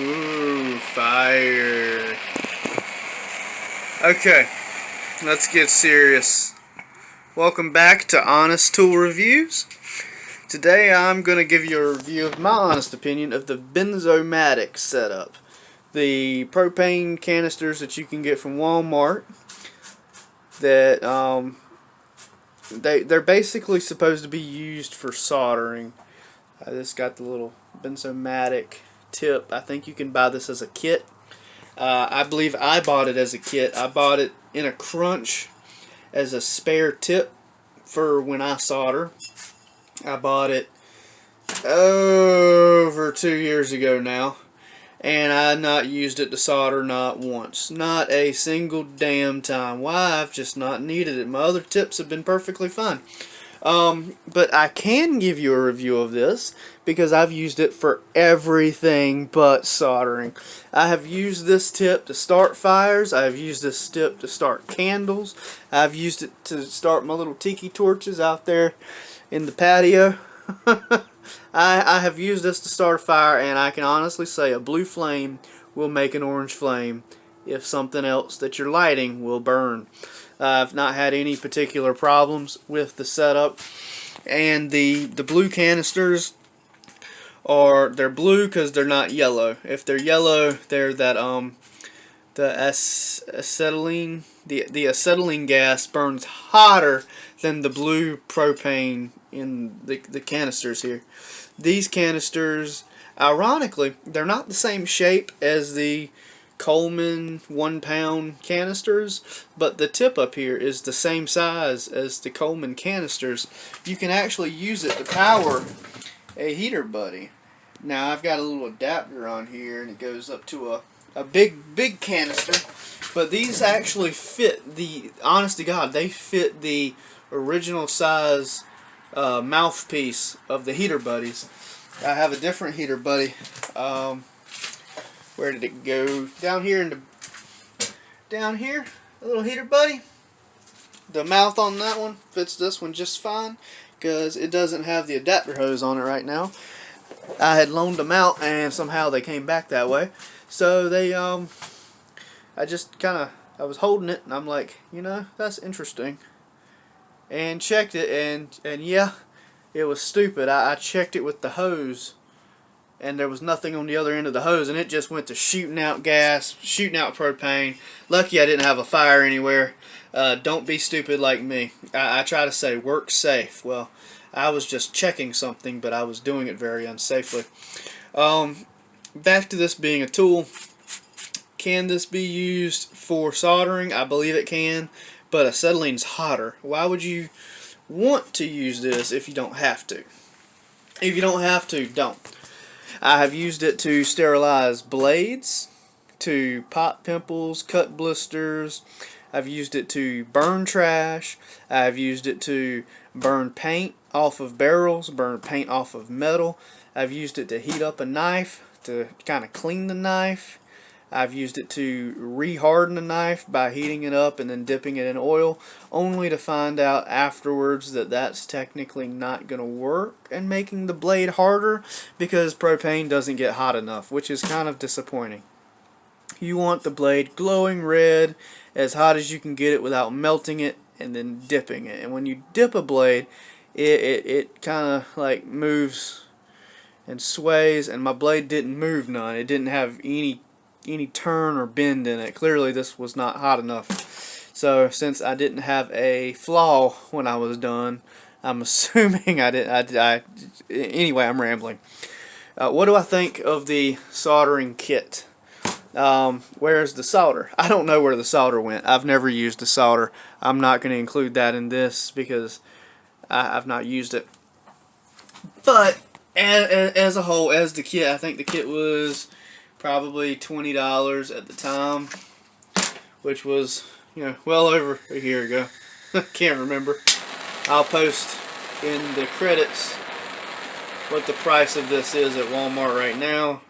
Ooh, fire. Okay, let's get serious. Welcome back to Honest Tool Reviews. Today I'm going to give you a review of my honest opinion of the benzomatic setup. The propane canisters that you can get from Walmart that they're basically supposed to be used for soldering. This got the little benzomatic tip. I think you can buy this as a kit. I believe I bought it as a kit. I bought it in a crunch as a spare tip for when I solder. I bought it over 2 years ago now, and I have not used it to solder not once. Not a single damn time. Why? I've just not needed it. My other tips have been perfectly fine. But I can give you a review of this because I've used it for everything but soldering. I have used this tip to start fires. I have used this tip to start candles. I've used it to start my little tiki torches out there in the patio. I have used this to start a fire, and I can honestly say a blue flame will make an orange flame if something else that you're lighting will burn. I've not had any particular problems with the setup, and the blue canisters they're blue because they're not yellow. If they're yellow, they're that the acetylene gas burns hotter than the blue propane in the canisters here. These canisters, ironically, they're not the same shape as the Coleman 1 pound canisters, but the tip up here is the same size as the Coleman canisters. You can actually use it to power a heater buddy. Now I've got a little adapter on here, and it goes up to a big canister, but these actually fit honest to God, they fit the original size mouthpiece of the heater buddies. I have a different heater buddy. Where did it go? Down here a little heater buddy. The mouth on that one fits this one just fine because it doesn't have the adapter hose on it right now. I had loaned them out and somehow they came back that way. So they I was holding it and I'm like, you know, that's interesting. And checked it, and yeah, it was stupid. I checked it with the hose, and there was nothing on the other end of the hose, and it just went to shooting out gas, shooting out propane. Lucky I didn't have a fire anywhere. Don't be stupid like me. I try to say work safe. Well, I was just checking something, but I was doing it very unsafely. Back to this being a tool. Can this be used for soldering? I believe it can, but acetylene's hotter. Why would you want to use this if you don't have to? If you don't have to, don't. I have used it to sterilize blades, to pop pimples, cut blisters. I've used it to burn trash. I've used it to burn paint off of barrels, burn paint off of metal. I've used it to heat up a knife, to kind of clean the knife. I've used it to re-harden a knife by heating it up and then dipping it in oil, only to find out afterwards that that's technically not going to work and making the blade harder because propane doesn't get hot enough, which is kind of disappointing. You want the blade glowing red, as hot as you can get it without melting it and then dipping it. And when you dip a blade, it kind of like moves and sways, and my blade didn't move none. It didn't have any turn or bend in it. Clearly this was not hot enough. So since I didn't have a flaw when I was done, I'm assuming I didn't. Anyway, I'm rambling. What do I think of the soldering kit? Where's the solder? I don't know where the solder went. I've never used a solder. I'm not going to include that in this because I've not used it. But as a whole, as the kit, I think the kit was probably $20 at the time, which was, you know, well over a year ago. Can't remember. I'll post in the credits what the price of this is at Walmart right now.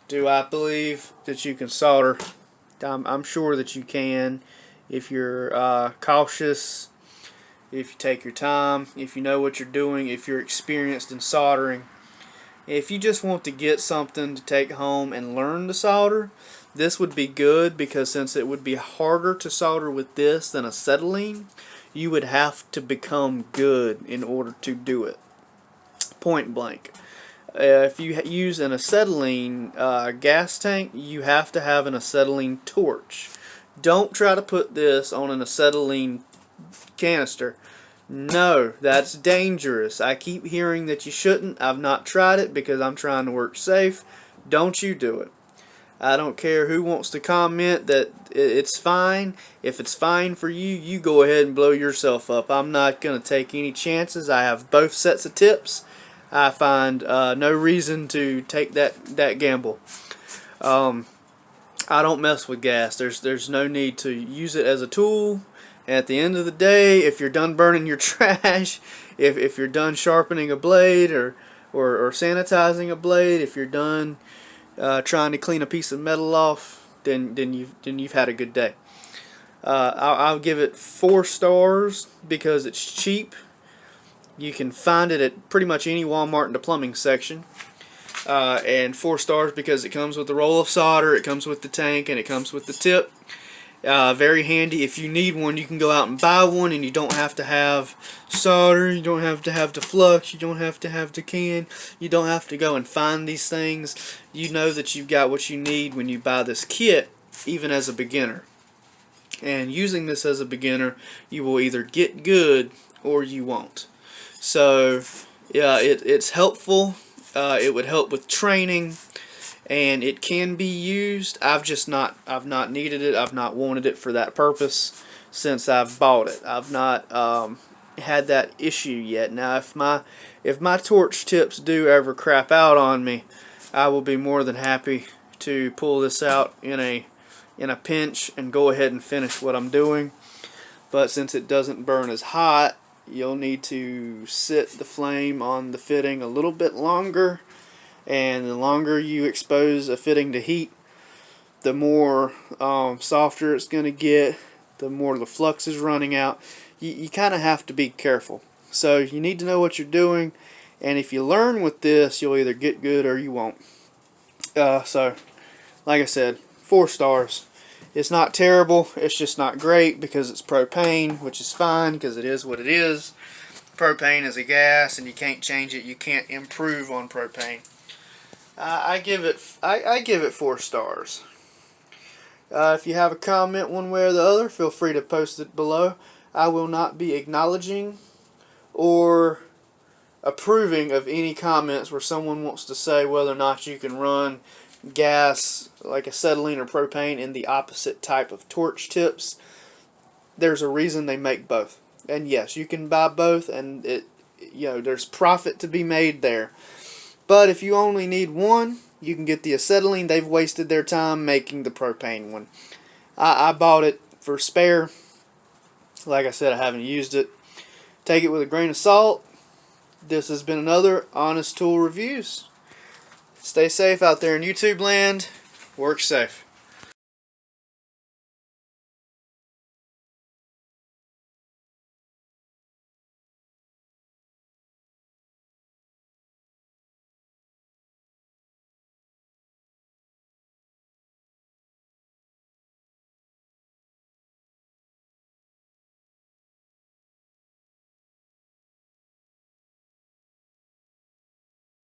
Do I believe that you can solder? I'm sure that you can if you're cautious, if you take your time, if you know what you're doing, if you're experienced in soldering. If you just want to get something to take home and learn to solder, this would be good, because since it would be harder to solder with this than acetylene, you would have to become good in order to do it. Point blank. If you use an acetylene gas tank, you have to have an acetylene torch. Don't try to put this on an acetylene canister. No, that's dangerous. I keep hearing that you shouldn't. I've not tried it because I'm trying to work safe. Don't you do it. I don't care who wants to comment that it's fine. If it's fine for you, you go ahead and blow yourself up. I'm not going to take any chances. I have both sets of tips. I find no reason to take that gamble. I don't mess with gas. There's no need to use it as a tool. At the end of the day, if you're done burning your trash, if you're done sharpening a blade or sanitizing a blade, if you're done trying to clean a piece of metal off, then you've had a good day. I'll give it 4 stars because it's cheap. You can find it at pretty much any Walmart in the plumbing section. And 4 stars because it comes with the roll of solder, it comes with the tank, and it comes with the tip. Very handy. If you need one, you can go out and buy one, and you don't have to have solder, you don't have to have the flux, you don't have to have the can, you don't have to go and find these things. You know that you've got what you need when you buy this kit, even as a beginner. And using this as a beginner, you will either get good or you won't. So yeah, it's helpful. It would help with training, and it can be used. I've not needed it. I've not wanted it for that purpose since I've bought it. I've not had that issue yet. Now, if my torch tips do ever crap out on me, I will be more than happy to pull this out in a pinch and go ahead and finish what I'm doing. But since it doesn't burn as hot, you'll need to sit the flame on the fitting a little bit longer, and the longer you expose a fitting to heat, the more softer it's going to get, the more the flux is running out. You kind of have to be careful. So you need to know what you're doing, and if you learn with this, you'll either get good or you won't. So like I said, 4 stars. It's not terrible, it's just not great because it's propane, which is fine because it is what it is. Propane is a gas and you can't change it. You can't improve on propane. I give it 4 stars. If you have a comment one way or the other, feel free to post it below. I will not be acknowledging or approving of any comments where someone wants to say whether or not you can run gas like acetylene or propane in the opposite type of torch tips. There's a reason they make both, and yes, you can buy both, and there's profit to be made there. But if you only need one, you can get the acetylene. They've wasted their time making the propane one. I bought it for spare. Like I said, I haven't used it. Take it with a grain of salt. This has been another Honest Tool Reviews. Stay safe out there in YouTube land. Work safe.